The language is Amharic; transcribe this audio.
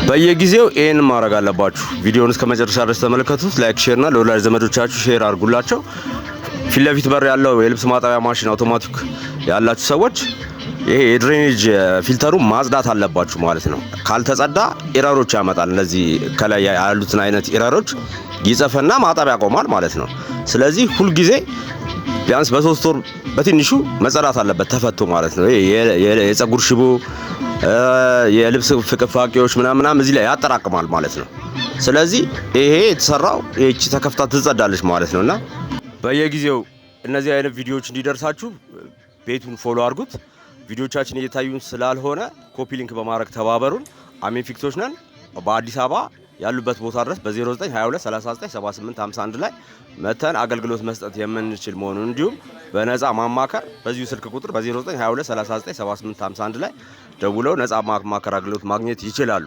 በየጊዜው ይሄን ማድረግ አለባችሁ። ቪዲዮውን እስከ መጨረሻ ድረስ ተመልከቱት። ላይክ ሼር እና ለወላጅ ዘመዶቻችሁ ሼር አድርጉላቸው። ፊት ለፊት በር ያለው የልብስ ማጠቢያ ማሽን አውቶማቲክ ያላችሁ ሰዎች ይሄ የድሬኔጅ ፊልተሩ ማጽዳት አለባችሁ ማለት ነው። ካልተጸዳ ኤረሮች ያመጣል። እነዚህ ከላይ ያሉትን አይነት ኤረሮች ይጽፈና ማጠቢያ ያቆማል ማለት ነው። ስለዚህ ሁል ጊዜ ቢያንስ በ3 ወር በትንሹ መጸዳት አለበት ተፈቶ ማለት ነው። የፀጉር ሽቦ የልብስ ፍቅፋቂዎች ምናምን እዚህ ላይ ያጠራቅማል ማለት ነው። ስለዚህ ይሄ የተሰራው እቺ ተከፍታ ትጸዳለች ማለት ነውና በየጊዜው እነዚህ አይነት ቪዲዮዎች እንዲደርሳችሁ ቤቱን ፎሎ አድርጉት። ቪዲዮቻችን እየታዩን ስላልሆነ ኮፒ ሊንክ በማድረግ ተባበሩን። አሜን ፊክሶች ነን። በአዲስ አበባ ያሉበት ቦታ ድረስ በ0922397851 ላይ መተን አገልግሎት መስጠት የምንችል መሆኑን እንዲሁም በነፃ ማማከር በዚሁ ስልክ ቁጥር በ0922397851 ላይ ደውለው ነፃ ማማከር አገልግሎት ማግኘት ይችላሉ።